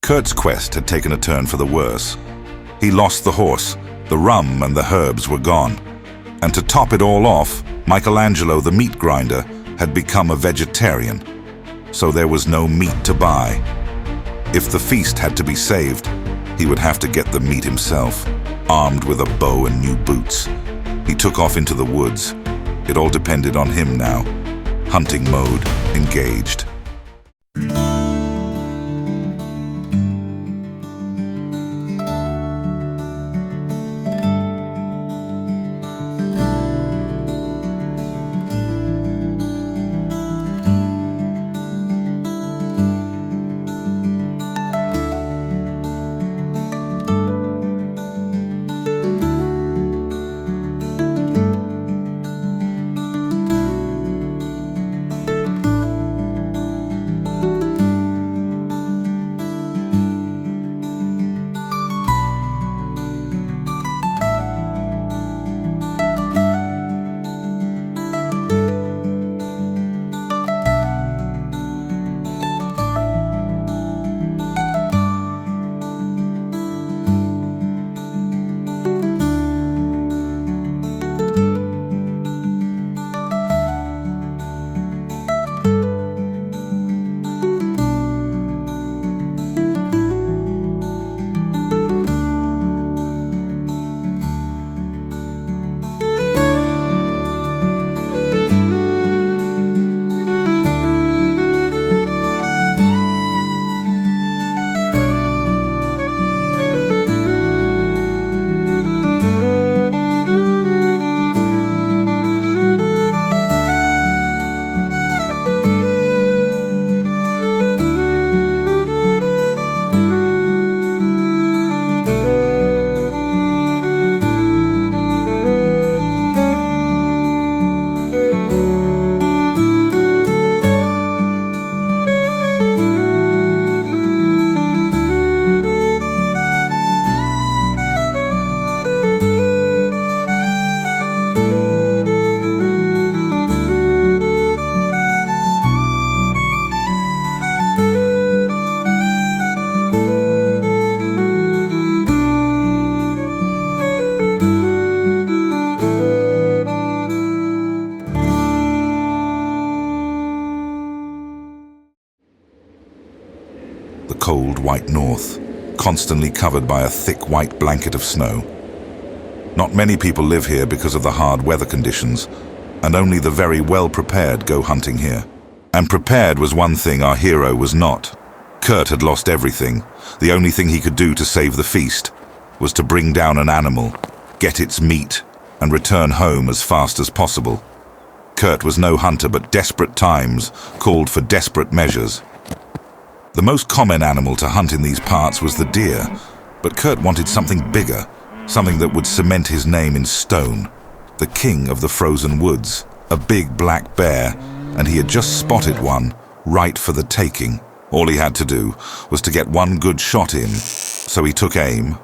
Kurt's quest had taken a turn for the worse. He lost the horse, the rum and the herbs were gone. And to top it all off, Michelangelo, the meat grinder, had become a vegetarian. So there was no meat to buy. If the feast had to be saved, he would have to get the meat himself, armed with a bow and new boots. He took off into the woods. It all depended on him now. Hunting mode engaged. Cold white north, constantly covered by a thick white blanket of snow. Not many people live here because of the hard weather conditions, and only the very well-prepared go hunting here. And prepared was one thing our hero was not. Kurt had lost everything. The only thing he could do to save the feast was to bring down an animal, get its meat, and return home as fast as possible. Kurt was no hunter, but desperate times called for desperate measures. The most common animal to hunt in these parts was the deer, but Kurt wanted something bigger, something that would cement his name in stone. The king of the frozen woods, a big black bear, and he had just spotted one, right for the taking. All he had to do was to get one good shot in, so he took aim,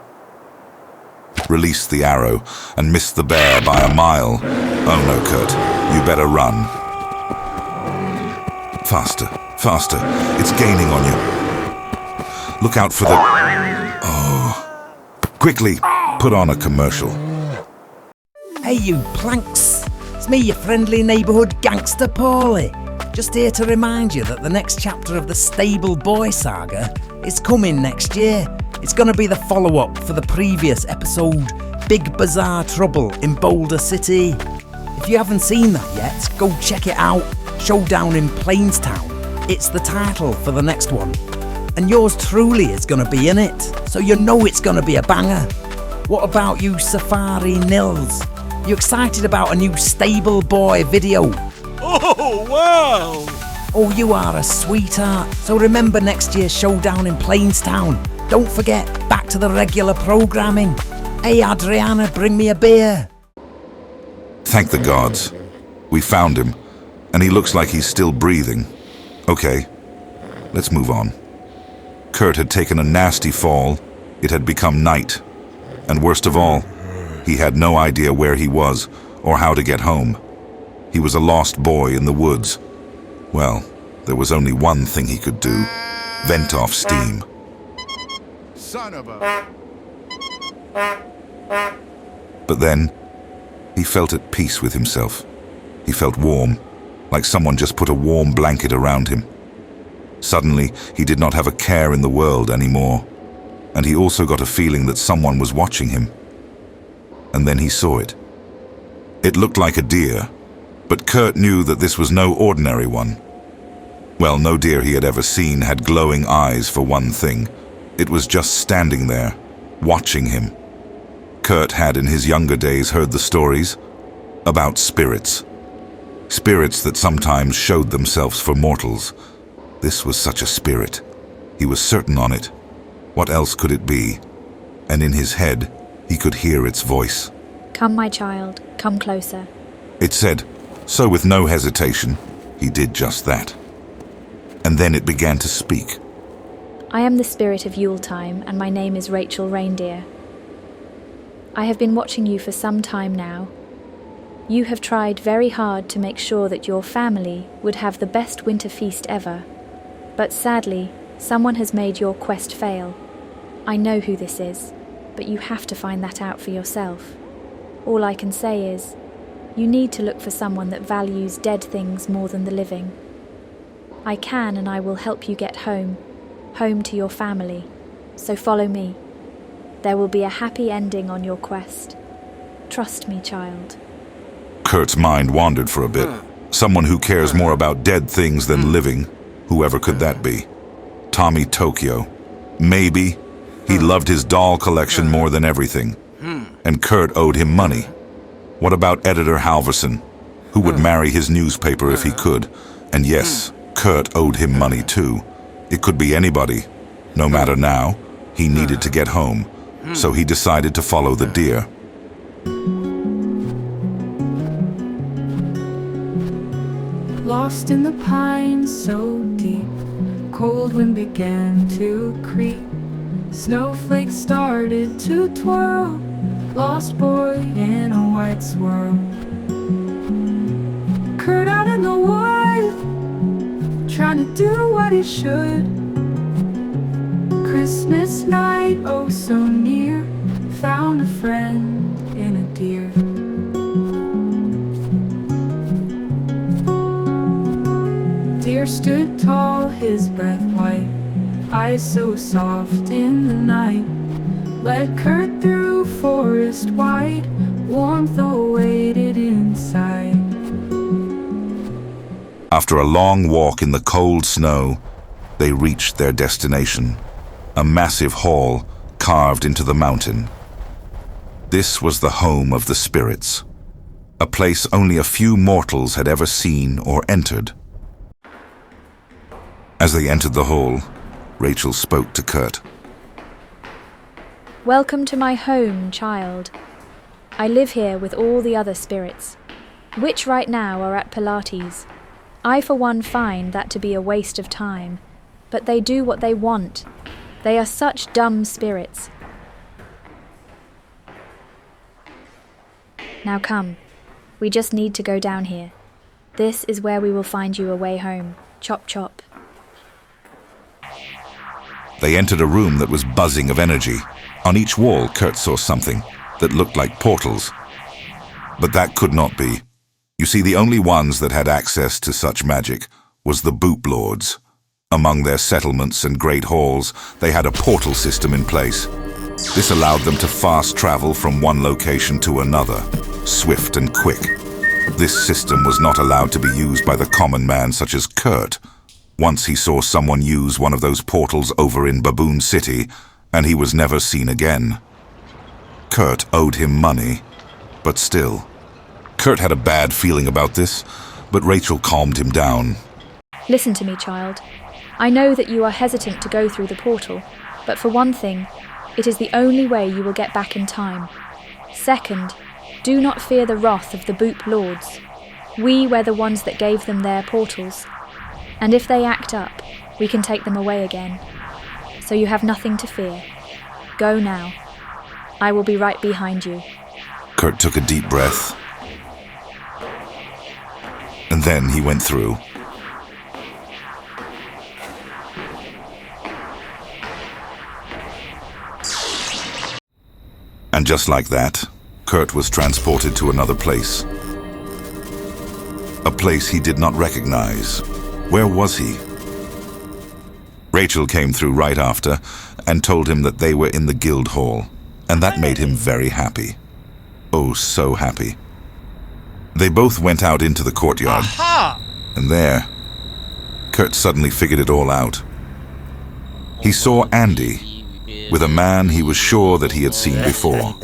released the arrow, and missed the bear by a mile. Oh no, Kurt, you better run. Faster. Faster. It's gaining on you. Look out for the... Oh. Quickly, put on a commercial. Hey, you planks. It's me, your friendly neighbourhood gangster Paulie. Just here to remind you that the next chapter of the Stable Boy saga is coming next year. It's going to be the follow-up for the previous episode, Big Bizarre Trouble in Boulder City. If you haven't seen that yet, go check it out. Showdown in Plainstown. It's the title for the next one. And yours truly is going to be in it, so you know it's going to be a banger. What about you Safari Nils? You excited about a new Stable Boy video? Oh, wow! Oh, you are a sweetheart. So remember next year's Showdown in Plainstown. Don't forget, back to the regular programming. Hey Adriana, bring me a beer. Thank the gods. We found him, and he looks like he's still breathing. Okay, let's move on. Kurt had taken a nasty fall. It had become night. And worst of all, he had no idea where he was or how to get home. He was a lost boy in the woods. Well, there was only one thing he could do: vent off steam. son of a... But then, he felt at peace with himself. He felt warm, like someone just put a warm blanket around him. Suddenly, he did not have a care in the world anymore, and he also got a feeling that someone was watching him. And then he saw it. It looked like a deer, but Kurt knew that this was no ordinary one. Well, no deer he had ever seen had glowing eyes, for one thing. It was just standing there, watching him. Kurt had in his younger days heard the stories about spirits. Spirits that sometimes showed themselves for mortals. This was such a spirit. He was certain on it. What else could it be? And in his head, he could hear its voice. Come, my child, come closer. It said, so with no hesitation, he did just that. And then it began to speak. I am the spirit of Yuletime, and my name is Rachel Reindeer. I have been watching you for some time now. You have tried very hard to make sure that your family would have the best winter feast ever. But sadly, someone has made your quest fail. I know who this is, but you have to find that out for yourself. All I can say is, you need to look for someone that values dead things more than the living. I can and I will help you get home to your family. So follow me. There will be a happy ending on your quest. Trust me, child. Kurt's mind wandered for a bit. Someone who cares more about dead things than living, whoever could that be? Tommy Tokyo. Maybe. He loved his doll collection more than everything. And Kurt owed him money. What about Editor Halverson, who would marry his newspaper if he could? And yes, Kurt owed him money too. It could be anybody. No matter now, he needed to get home. So he decided to follow the deer. Lost in the pines so deep, cold wind began to creep. Snowflakes started to twirl, lost boy in a white swirl. Kurt out in the wood, trying to do what he should. Christmas night, oh so near, found a friend in a deer. Deer stood tall, his breath white, eyes so soft in the night. Led Kurt through forest wide, warmth awaited inside. After a long walk in the cold snow, they reached their destination, a massive hall carved into the mountain. This was the home of the spirits, a place only a few mortals had ever seen or entered. As they entered the hall, Rachel spoke to Kurt. Welcome to my home, child. I live here with all the other spirits, which right now are at Pilates. I for one find that to be a waste of time, but they do what they want. They are such dumb spirits. Now come, we just need to go down here. This is where we will find you a way home. Chop chop. They entered a room that was buzzing of energy. On each wall, Kurt saw something that looked like portals. But that could not be. You see, the only ones that had access to such magic was the B.O.U.P lords. Among their settlements and great halls, they had a portal system in place. This allowed them to fast travel from one location to another, swift and quick. This system was not allowed to be used by the common man such as Kurt. Once he saw someone use one of those portals over in Baboon City, and he was never seen again. Kurt owed him money, but still. Kurt had a bad feeling about this, but Rachel calmed him down. Listen to me, child. I know that you are hesitant to go through the portal, but for one thing, it is the only way you will get back in time. Second, do not fear the wrath of the B.O.U.P lords. We were the ones that gave them their portals. And if they act up, we can take them away again. So you have nothing to fear. Go now. I will be right behind you. Kurt took a deep breath. And then he went through. And just like that, Kurt was transported to another place. A place he did not recognize. Where was he? Rachel came through right after and told him that they were in the guild hall, and that made him very happy. Oh, so happy. They both went out into the courtyard, and there, Kurt suddenly figured it all out. He saw Andy with a man he was sure that he had seen before,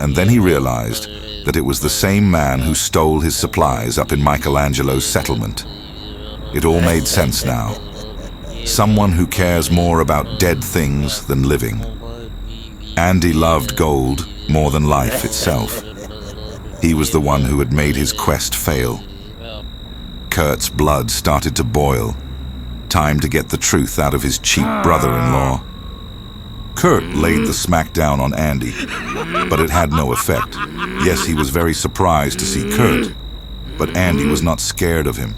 and then he realized that it was the same man who stole his supplies up in Michelangelo's settlement. It all made sense now. Someone who cares more about dead things than living. Andy loved gold more than life itself. He was the one who had made his quest fail. Kurt's blood started to boil. Time to get the truth out of his cheap brother-in-law. Kurt laid the smack down on Andy, but it had no effect. Yes, he was very surprised to see Kurt, but Andy was not scared of him.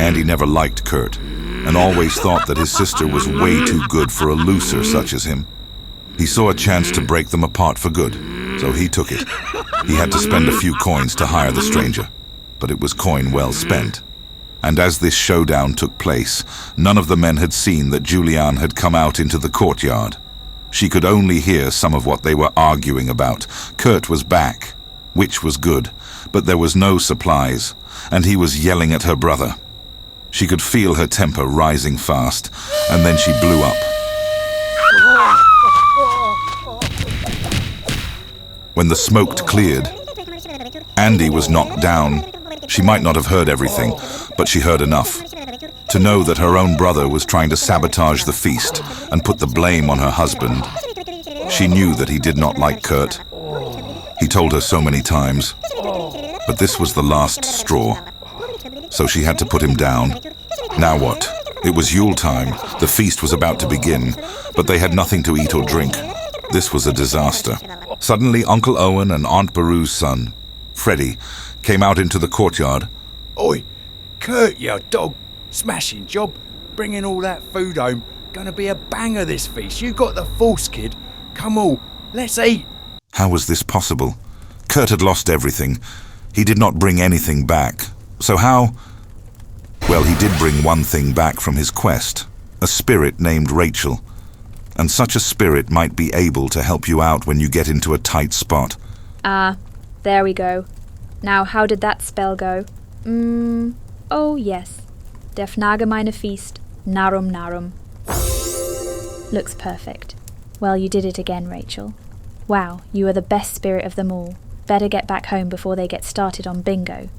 Andy never liked Kurt, and always thought that his sister was way too good for a loser such as him. He saw a chance to break them apart for good, so he took it. He had to spend a few coins to hire the stranger, but it was coin well spent. And as this showdown took place, none of the men had seen that Julianne had come out into the courtyard. She could only hear some of what they were arguing about. Kurt was back, which was good, but there was no supplies, and he was yelling at her brother. She could feel her temper rising fast, and then she blew up. When the smoke cleared, Andy was knocked down. She might not have heard everything, but she heard enough to know that her own brother was trying to sabotage the feast and put the blame on her husband. She knew that he did not like Kurt. He told her so many times, but this was the last straw. So she had to put him down. Now what? It was Yule time. The feast was about to begin, but they had nothing to eat or drink. This was a disaster. Suddenly, Uncle Owen and Aunt Beru's son, Freddie, came out into the courtyard. Oi, Kurt, you dog. Smashing job. Bringing all that food home. Gonna be a banger this feast. You got the force, kid. Come on, let's eat. How was this possible? Kurt had lost everything. He did not bring anything back. So how? Well, he did bring one thing back from his quest. A spirit named Rachel. And such a spirit might be able to help you out when you get into a tight spot. Ah, there we go. Now, how did that spell go? Oh yes. Der Fnagemeine Feast, Narum Narum. Looks perfect. Well, you did it again, Rachel. Wow, you are the best spirit of them all. Better get back home before they get started on bingo.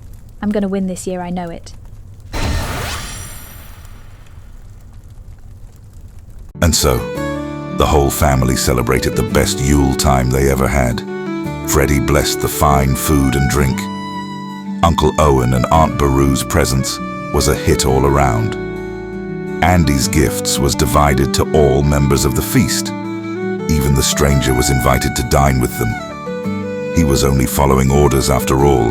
I'm gonna win this year, I know it. And so, the whole family celebrated the best Yule time they ever had. Freddie blessed the fine food and drink. Uncle Owen and Aunt Beru's presents was a hit all around. Andy's gifts was divided to all members of the feast. Even the stranger was invited to dine with them. He was only following orders after all.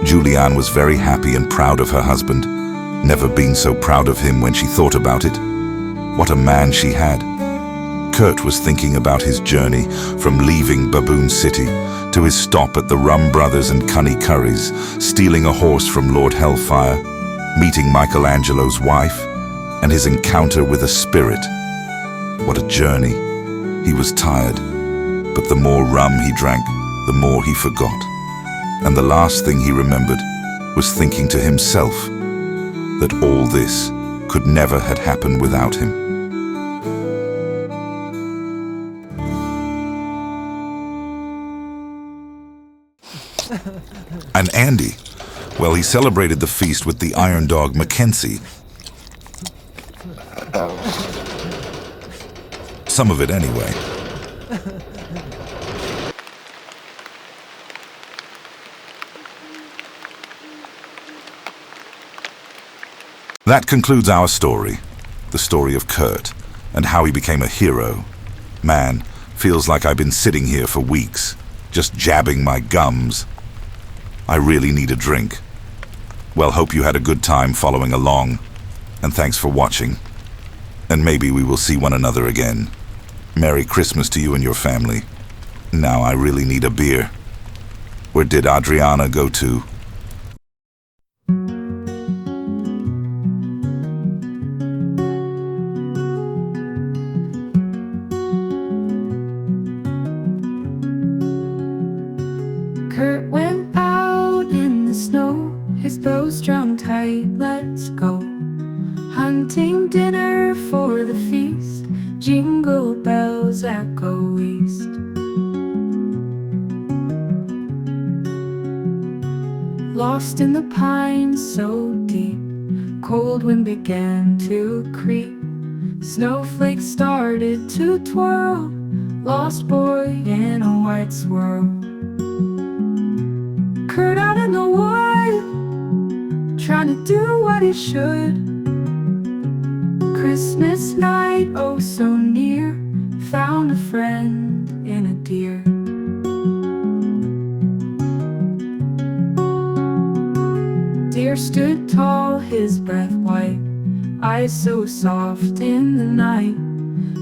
Julianne was very happy and proud of her husband. Never been so proud of him when she thought about it. What a man she had. Kurt was thinking about his journey from leaving Baboon City to his stop at the Rum Brothers and Cunny Curries, stealing a horse from Lord Hellfire, meeting Michelangelo's wife, and his encounter with a spirit. What a journey. He was tired, but the more rum he drank, the more he forgot. And the last thing he remembered was thinking to himself that all this could never have happened without him. And Andy, well, he celebrated the feast with the iron dog Mackenzie. Some of it anyway. That concludes our story, the story of Kurt, and how he became a hero. Man, feels like I've been sitting here for weeks, just jabbing my gums. I really need a drink. Well, hope you had a good time following along, and thanks for watching. And maybe we will see one another again. Merry Christmas to you and your family. Now I really need a beer. Where did Adriana go to? Kurt went out in the snow, his bow strung tight, let's go. Hunting dinner for the feast, jingle bells echo east. Lost in the pines so deep, cold wind began to creep. Snowflakes started to twirl, lost boy in a white swirl. Kurt out in the wood, trying to do what he should. Christmas night, oh so near, found a friend in a deer. Deer stood tall, his breath white, eyes so soft in the night.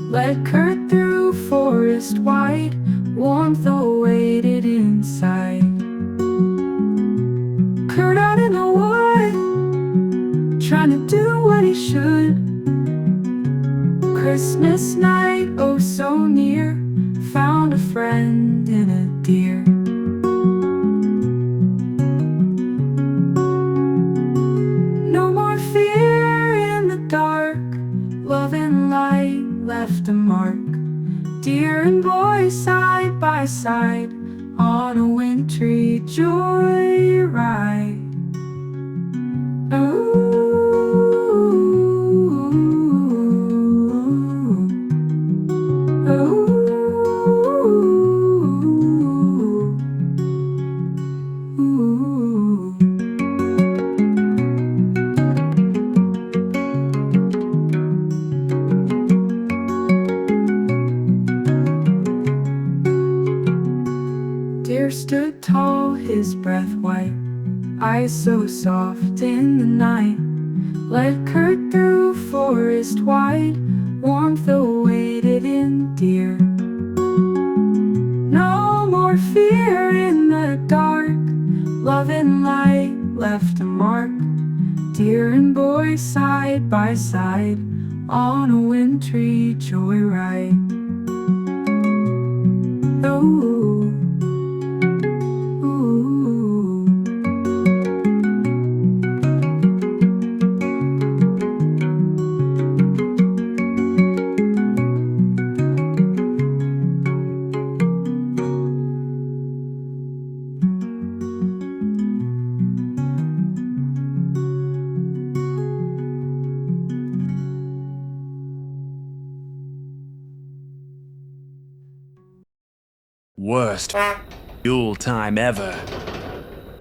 Led Kurt through forest wide, warmth awaited inside. Kurt out in the wood, trying to do what he should. Christmas night, oh so near, found a friend in a deer. No more fear in the dark, love and light left a mark. Deer and boy side by side, on a wintry joyride. Ooh. Deer stood tall, his breath white, eyes so soft in the night. Led Kurt through forest wide, warmth awaited in deer. No more fear in the dark, love and light left a mark. Deer and boy side by side, on a wintry joyride. Ooh. Worst Yule time ever.